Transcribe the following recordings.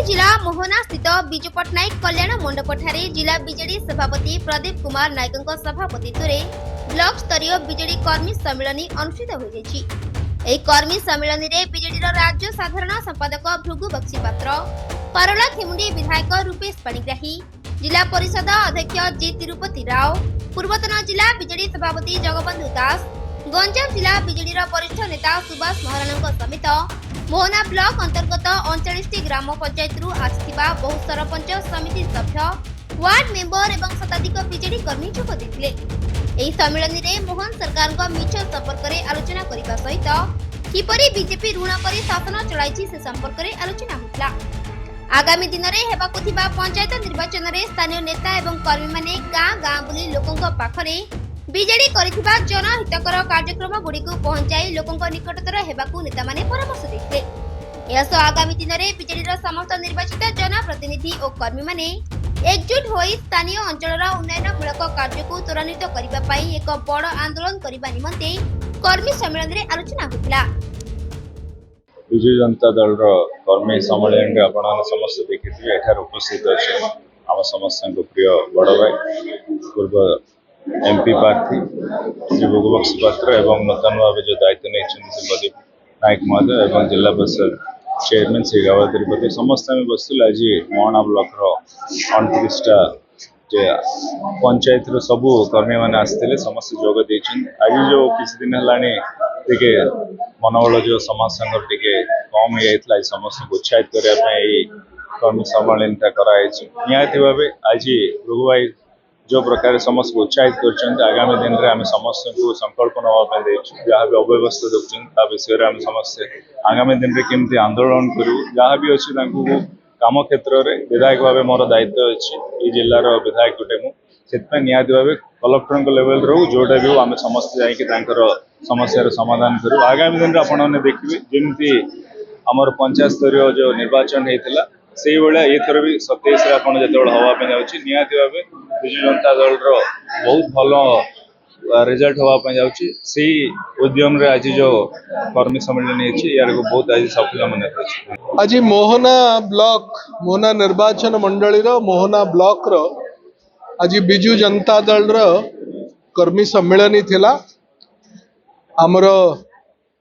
जिला मोहना स्थित विजु पट्टनायक कल्याण मंडपठारे जिला बीजेडी सभापति प्रदीप कुमार नायक सभापतित्व ब्लॉक स्तरीय बीजेडी कर्मी सम्मेलन अनुष्ठित हो कर्मी सम्मेलन में बीजेडी राज्य साधारण संपादक भृगु बक्सी पात्र पारोला खेमुंडी विधायक रूपेश पाणिग्राही जिला परिषद अध्यक्ष जी तिरुपति राव पूर्वतन जिला बीजेडी सभापति जगबंधु दास गंजाम जिला बीजेडी वरिष्ठ नेता सुभाष महाराणा समेत मोहना ब्लॉक अंतर्गत 39 ग्राम पंचायत आसिथिबा बहु सरपंच समिति सभ्य वार्ड मेंबर एवं शताधिक बीजेडी कर्मी जोग देथिले। एही सम्मेलन में मोहन सरकार मिछ संपर्क में आलोचना करने सहित किपरि बीजेपी ऋण कर शासन चलाई से संपर्क में आलोचना होता। आगामी दिन में हेबाकु थिबा पंचायत निर्वाचन में स्थानीय नेता एवं कर्मी माने गाँ गाँ बुली लोकंक पाखरे बीजेडी करिथिबा जनहितकर कार्यक्रम गुडी को पहुंचाई लोकंक निकटतर हेबाकु नेता माने परामर्श देथिले। एसो आगामी दिन में बीजेडी समस्त निर्वाचित जनप्रतिनिधि और कर्मी माने एकजुट होई स्थानीय अंचलर उन्नयनमूलक कार्य को त्वरान्वित करिबा पई एक बड़ आंदोलन करिबा निमंते कर्मी सम्मेलन रे आलोचना होतिला। विजु जनता दल कर्मी सम्मेलन रे आपण समस्त देखिथिबे एठार उपस्थित अछि आम समस्त प्रिय बड़ भाई पूर्व एमपी प्रार्थी श्री भृगुबक्सी पात्र एवं नूतन भाव जो दायित्व नहीं श्री प्रदीप नायक महोदय एवं जिला परिषद चेयरमैन श्री गावा तिरुपति समस्त आम बसुल आज मोहना ब्लॉक 29टा पंचायत सबू कर्मी मैंने आसते समस्त जोग दे आज जो किसी दिन है मनोबल जो समाज संघर टे कम हो समस्त को उत्साहित करने कर्मी सम्मेलन कराई निहाती भाव आज भृगु भाई जो प्रकार समस्त उत्साहित कर आगामी दिन में आम समस्त को संकल्प नापी जहाँ भी अव्यवस्था देखते विषय में आम समस्ते आगामी दिन में केमती आंदोलन करूँ जहाँ भी अच्छी काम क्षेत्र में विधायक भाव मोर दायित्व अच्छी ये जिलार विधायक गोटे मुझे निहाती भाव कलेक्टर लेवल रू जोटा भी आम समस्त जा समस्या समाधान करूँ आगामी दिन में आपने देखिए जमी आमर पंचायत स्तरीय जो निर्वाचन होता से भाया एथर भी 27 आपड़ जो हाँपी जाऊँगी निहाती भाव विजु जनता दल बहुत भल रिजल्ट हाँपी जाऊँगी से उद्यम आज जो कर्मी सम्मेलन यार को बहुत आज सफल मन आज मोहना ब्लॉक मोहना निर्वाचन मंडली मोहना ब्लॉक आज विजु जनता दल कर्मी सम्मेलन थिला आमर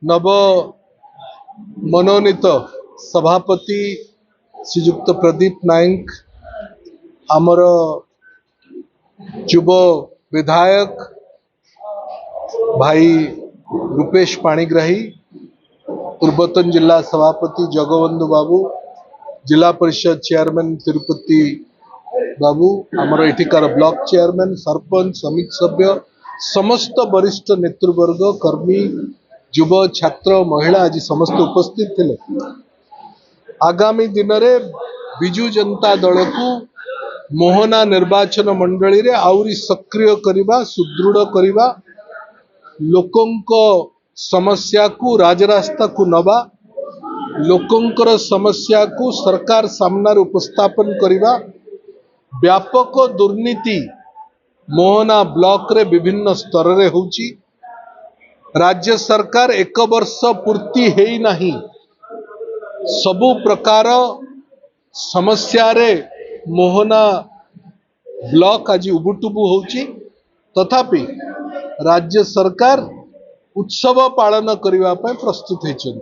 नव मनोनीत सभापति श्रीयुक्त प्रदीप नायक आमर युव विधायक भाई रूपेश पाणिग्राही पूर्वतन जिला सभापति जगबंधु बाबू जिला परिषद चेयरमैन तिरुपति बाबू आमर एठिकार ब्लॉक चेयरमैन सरपंच समिति सभ्य समस्त वरिष्ठ नेतृवर्ग कर्मी युव छात्र महिला आज समस्त उपस्थित थे। आगामी दिन में विजु जनता दल को मोहना निर्वाचन मंडली रे आउरी सक्रिय करिबा सुदृढ़ करिबा लोकंक समस्या को राजरास्ता को नबा लोकंकर समस्या को सरकार सामना उपस्थापन करिबा व्यापक दुर्नीति मोहना ब्लॉक रे विभिन्न स्तर रे होची राज्य सरकार 1 वर्ष पूर्ति हेई नाही सबु प्रकार समस्या रे मोहना ब्लॉक आज उबुटुबु होची तथापि राज्य सरकार उत्सव पालन करिवा पय प्रस्तुत हेछन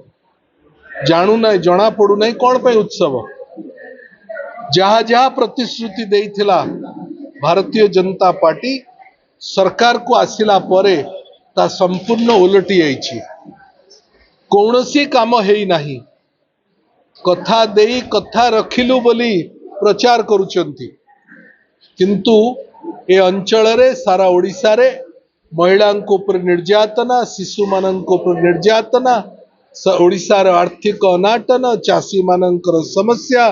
जानू ना जना पड़ू नहीं कौन पे उत्सव जहाँ जहाँ प्रतिश्रुति देइथिला भारतीय जनता पार्टी सरकार को आसिला परे ता संपूर्ण उलटी आइछि कौनसी काम हेई नाही कथा देई कथा रखिलु बोली प्रचार करुचंती किंतु ए अंचल रे सारा ओडिसा रे महिला ऊपर निर्यातना शिशु मानक ऊपर निर्यातना ओडिसा रे आर्थिक अनाटन चाषी मानकर समस्या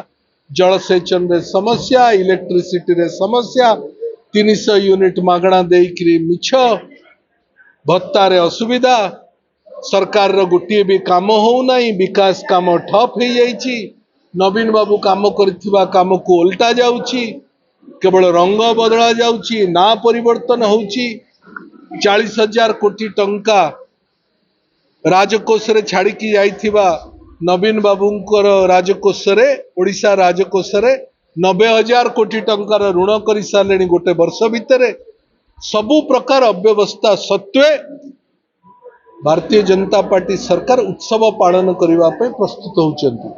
जलसेचन रे समस्या इलेक्ट्रिसिटी रे समस्या 300 यूनिट मागणा देइकरी मिछ भत्ता रे असुविधा सरकार रो गोटे भी काम हो नहीं विकास काम ठप हो जाइछि नवीन बाबू काम करथिबा काम को उल्टा जाउछि केवल रंग बदला जाउछि ना परिवर्तन होउछि 40,000 कोटी टंका राजकोष रे छाड़ी की जाइथिबा नवीन बाबूंकर राजकोष ओडिशा राजकोष 90,000 कोटी टंकार ऋण कर सारे गोटे वर्ष भितर सबु प्रकार अव्यवस्था सत्वे भारतीय जनता पार्टी सरकार उत्सव पालन करने प्रस्तुत होती।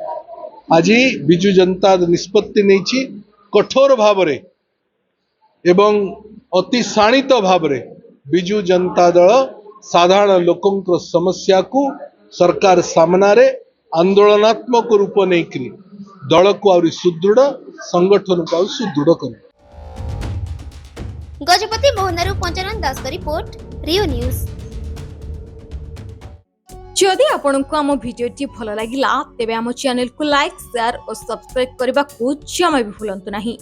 आज बिजु जनता निष्पत्ति नहीं कठोर भाव एवं अति शाणित भाव बिजु जनता दल साधारण लोकों समस्या को सरकार सामना रे आंदोलनात्मक रूप नहीं दल को आहुरी सुदृढ़ संगठन को सुदृढ़ कर। गजपति मोहनरू पंचानन दास का रिपोर्ट रियो न्यूज। जदि आपंक आम भिडी भल लगा तेब आम चैनल को लाइक शेयर और सब्सक्राइब करने को जमा भी भूलु नहीं।